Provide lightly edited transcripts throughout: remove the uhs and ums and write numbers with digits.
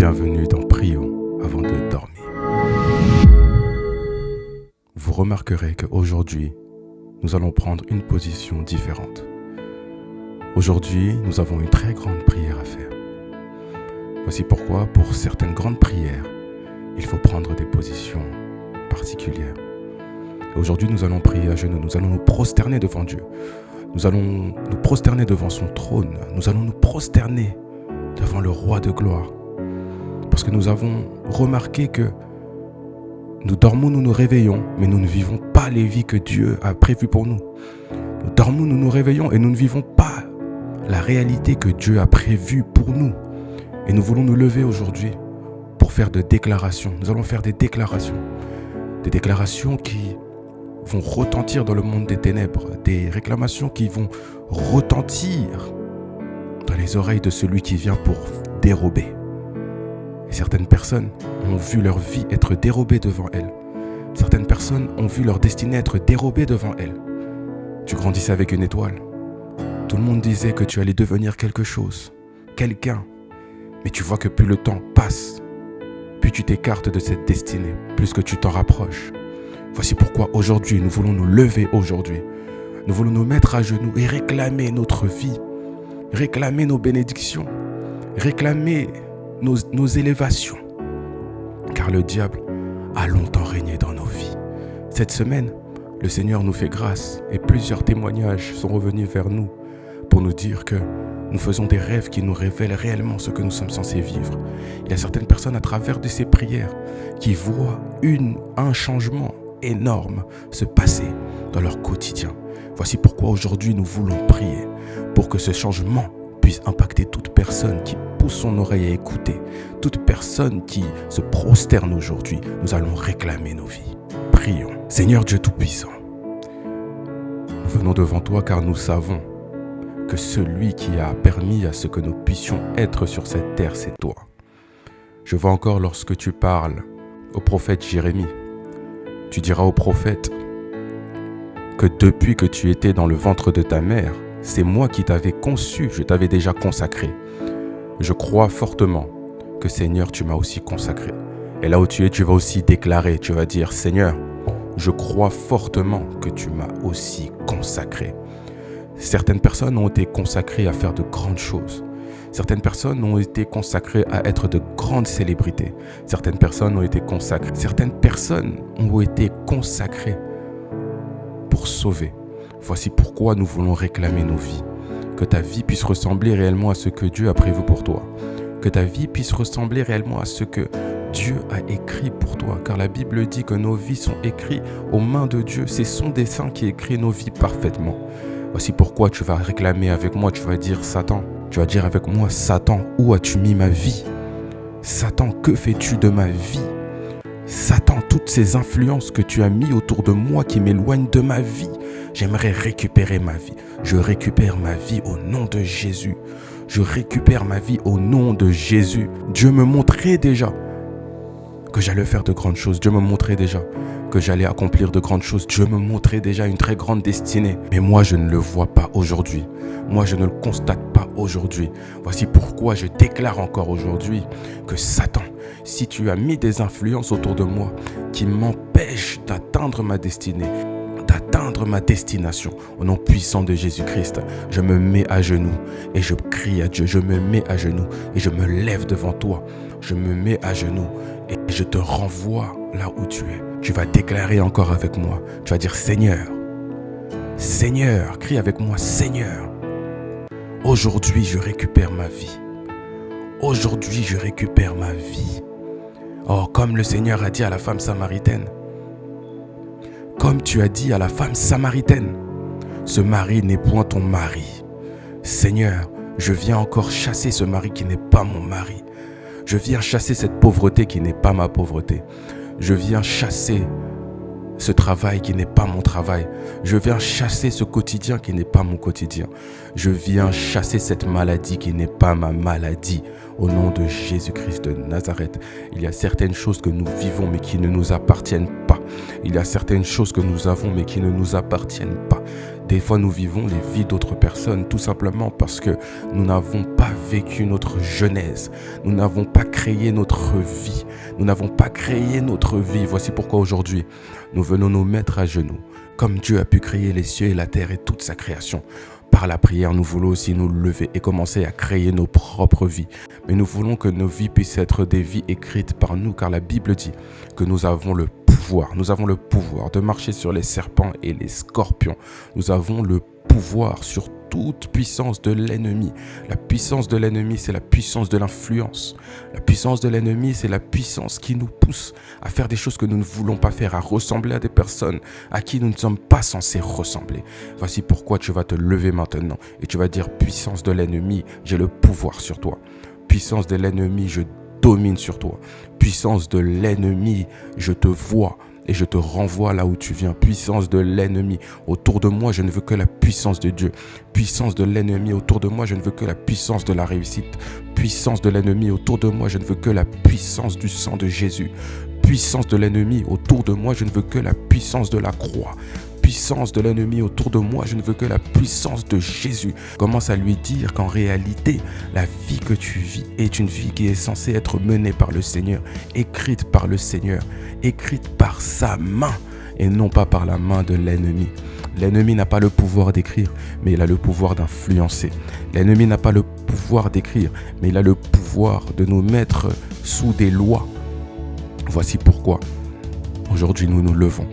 bienvenue dans Prions avant de dormir. Vous remarquerez qu'aujourd'hui, nous allons prendre une position différente. Aujourd'hui, nous avons une très grande prière à faire. Voici pourquoi, pour certaines grandes prières, il faut prendre des positions particulières. Et aujourd'hui, nous allons prier à genoux, nous allons nous prosterner devant Dieu. Nous allons nous prosterner devant son trône. Nous allons nous prosterner devant le roi de gloire. Parce que nous avons remarqué que nous dormons, nous nous réveillons, mais nous ne vivons pas les vies que Dieu a prévues pour nous. Nous dormons, nous nous réveillons et nous ne vivons pas la réalité que Dieu a prévue pour nous. Et nous voulons nous lever aujourd'hui pour faire des déclarations. Nous allons faire des déclarations qui vont retentir dans le monde des ténèbres, des réclamations qui vont retentir dans les oreilles de celui qui vient pour dérober. Et certaines personnes ont vu leur vie être dérobée devant elles. Certaines personnes ont vu leur destinée être dérobée devant elles. Tu grandissais avec une étoile. Tout le monde disait que tu allais devenir quelque chose, quelqu'un. Mais tu vois que plus le temps passe, plus tu t'écartes de cette destinée, plus que tu t'en rapproches. Voici pourquoi aujourd'hui, nous voulons nous lever aujourd'hui. Nous voulons nous mettre à genoux et réclamer notre vie, réclamer nos bénédictions, réclamer nos élévations. Car le diable a longtemps régné dans nos vies. Cette semaine, le Seigneur nous fait grâce et plusieurs témoignages sont revenus vers nous pour nous dire que nous faisons des rêves qui nous révèlent réellement ce que nous sommes censés vivre. Il y a certaines personnes à travers de ces prières qui voient un changement énorme se passer dans leur quotidien. Voici pourquoi aujourd'hui nous voulons prier pour que ce changement puisse impacter toute personne qui pousse son oreille à écouter, toute personne qui se prosterne aujourd'hui. Nous allons réclamer nos vies. Prions. Seigneur Dieu Tout-Puissant, nous venons devant toi car nous savons que celui qui a permis à ce que nous puissions être sur cette terre, c'est toi. Je vois encore lorsque tu parles au prophète Jérémie, tu diras au prophète que depuis que tu étais dans le ventre de ta mère, c'est moi qui t'avais conçu, je t'avais déjà consacré. Je crois fortement que Seigneur, tu m'as aussi consacré. Et là où tu es, tu vas aussi déclarer, tu vas dire, Seigneur, je crois fortement que tu m'as aussi consacré. Certaines personnes ont été consacrées à faire de grandes choses. Certaines personnes ont été consacrées à être de grandes célébrités. Certaines personnes ont été consacrées. Certaines personnes ont été consacrées pour sauver. Voici pourquoi nous voulons réclamer nos vies. Que ta vie puisse ressembler réellement à ce que Dieu a prévu pour toi. Que ta vie puisse ressembler réellement à ce que Dieu a écrit pour toi. Car la Bible dit que nos vies sont écrites aux mains de Dieu. C'est son dessein qui écrit nos vies parfaitement. Voici pourquoi tu vas réclamer avec moi, tu vas dire Satan. Tu vas dire avec moi, Satan, où as-tu mis ma vie? Satan, que fais-tu de ma vie? Satan, toutes ces influences que tu as mis autour de moi qui m'éloignent de ma vie, j'aimerais récupérer ma vie. Je récupère ma vie au nom de Jésus. Je récupère ma vie au nom de Jésus. Dieu me montrait déjà que j'allais faire de grandes choses. Dieu me montrait déjà que j'allais accomplir de grandes choses. Dieu me montrait déjà une très grande destinée. Mais moi, je ne le vois pas aujourd'hui. Moi, je ne le constate pas aujourd'hui. Voici pourquoi je déclare encore aujourd'hui que Satan, si tu as mis des influences autour de moi qui m'empêchent d'atteindre ma destinée, d'atteindre ma destination, au nom puissant de Jésus-Christ, je me mets à genoux et je crie à Dieu. Je me mets à genoux et je me lève devant toi. Je me mets à genoux et je te renvoie là où tu es. Tu vas déclarer encore avec moi. Tu vas dire Seigneur, Seigneur, crie avec moi, Seigneur, aujourd'hui je récupère ma vie. Aujourd'hui je récupère ma vie. Oh, comme le Seigneur a dit à la femme samaritaine. Comme tu as dit à la femme samaritaine, ce mari n'est point ton mari. Seigneur, je viens encore chasser ce mari qui n'est pas mon mari. Je viens chasser cette pauvreté qui n'est pas ma pauvreté. Je viens chasser ce travail qui n'est pas mon travail. Je viens chasser ce quotidien qui n'est pas mon quotidien. Je viens chasser cette maladie qui n'est pas ma maladie. Au nom de Jésus-Christ de Nazareth, il y a certaines choses que nous vivons mais qui ne nous appartiennent pas. Il y a certaines choses que nous avons mais qui ne nous appartiennent pas. Des fois, nous vivons les vies d'autres personnes tout simplement parce que nous n'avons pas vécu notre jeunesse. Nous n'avons pas pas créé notre vie. Nous n'avons pas créé notre vie. Voici pourquoi aujourd'hui, nous venons nous mettre à genoux. Comme Dieu a pu créer les cieux et la terre et toute sa création. Par la prière, nous voulons aussi nous lever et commencer à créer nos propres vies. Mais nous voulons que nos vies puissent être des vies écrites par nous, car la Bible dit que nous avons le pouvoir. Nous avons le pouvoir de marcher sur les serpents et les scorpions. Nous avons le pouvoir sur toute puissance de l'ennemi. La puissance de l'ennemi, c'est la puissance de l'influence. La puissance de l'ennemi, c'est la puissance qui nous pousse à faire des choses que nous ne voulons pas faire, à ressembler à des personnes à qui nous ne sommes pas censés ressembler. Voici pourquoi tu vas te lever maintenant et tu vas dire: puissance de l'ennemi, j'ai le pouvoir sur toi. Puissance de l'ennemi, je domine sur toi. Puissance de l'ennemi, je te vois et je te renvoie là où tu viens. Puissance de l'ennemi, autour de moi, je ne veux que la puissance de Dieu. Puissance de l'ennemi, autour de moi, je ne veux que la puissance de la réussite. Puissance de l'ennemi, autour de moi, je ne veux que la puissance du sang de Jésus. Puissance de l'ennemi, autour de moi, je ne veux que la puissance de la croix. Puissance de l'ennemi autour de moi, je ne veux que la puissance de Jésus. Commence à lui dire qu'en réalité, la vie que tu vis est une vie qui est censée être menée par le Seigneur, écrite par le Seigneur, écrite par sa main et non pas par la main de l'ennemi. L'ennemi n'a pas le pouvoir d'écrire, mais il a le pouvoir d'influencer. L'ennemi n'a pas le pouvoir d'écrire, mais il a le pouvoir de nous mettre sous des lois. Voici pourquoi aujourd'hui nous nous levons.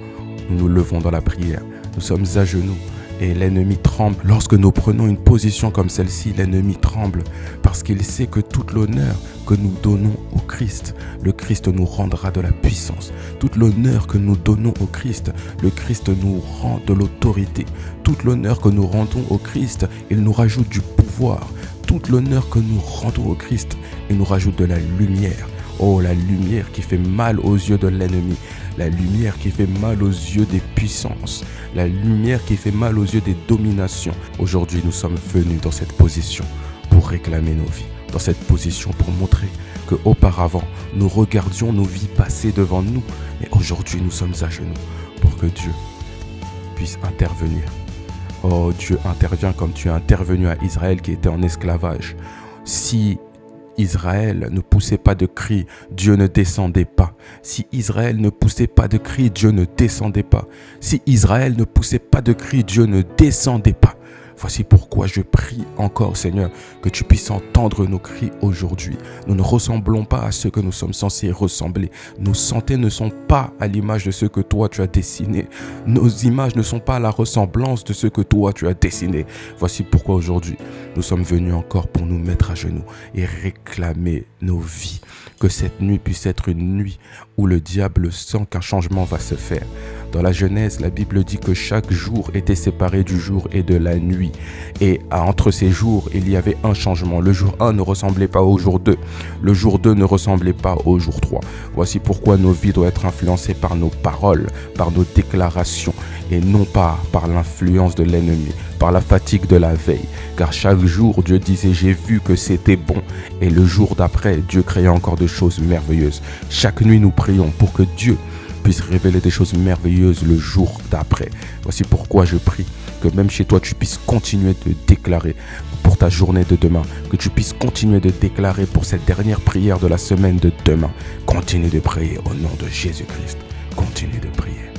Nous nous levons dans la prière, nous sommes à genoux et l'ennemi tremble. Lorsque nous prenons une position comme celle-ci, l'ennemi tremble parce qu'il sait que tout l'honneur que nous donnons au Christ, le Christ nous rendra de la puissance. Tout l'honneur que nous donnons au Christ, le Christ nous rend de l'autorité. Tout l'honneur que nous rendons au Christ, il nous rajoute du pouvoir. Tout l'honneur que nous rendons au Christ, il nous rajoute de la lumière. Oh, la lumière qui fait mal aux yeux de l'ennemi. La lumière qui fait mal aux yeux des puissances. La lumière qui fait mal aux yeux des dominations. Aujourd'hui, nous sommes venus dans cette position pour réclamer nos vies. Dans cette position pour montrer qu'auparavant, nous regardions nos vies passer devant nous. Mais aujourd'hui, nous sommes à genoux pour que Dieu puisse intervenir. Oh, Dieu intervient comme tu es intervenu à Israël qui était en esclavage. Si Israël ne poussait pas de cris, Dieu ne descendait pas. Si Israël ne poussait pas de cris, Dieu ne descendait pas. Si Israël ne poussait pas de cris, Dieu ne descendait pas. Voici pourquoi je prie encore, Seigneur, que tu puisses entendre nos cris aujourd'hui. Nous ne ressemblons pas à ce que nous sommes censés ressembler. Nos santés ne sont pas à l'image de ce que toi tu as dessiné. Nos images ne sont pas à la ressemblance de ce que toi tu as dessiné. Voici pourquoi aujourd'hui, nous sommes venus encore pour nous mettre à genoux et réclamer nos vies. Que cette nuit puisse être une nuit où le diable sent qu'un changement va se faire. Dans la Genèse, la Bible dit que chaque jour était séparé du jour et de la nuit. Et entre ces jours, il y avait un changement. Le jour 1 ne ressemblait pas au jour 2. Le jour 2 ne ressemblait pas au jour 3. Voici pourquoi nos vies doivent être influencées par nos paroles, par nos déclarations, et non pas par l'influence de l'ennemi, par la fatigue de la veille. Car chaque jour, Dieu disait: j'ai vu que c'était bon. Et le jour d'après, Dieu créait encore de choses merveilleuses. Chaque nuit, nous prions pour que Dieu puisse révéler des choses merveilleuses le jour d'après. Voici pourquoi je prie que même chez toi, tu puisses continuer de déclarer pour ta journée de demain, que tu puisses continuer de déclarer pour cette dernière prière de la semaine de demain. Continue de prier au nom de Jésus-Christ. Continue de prier.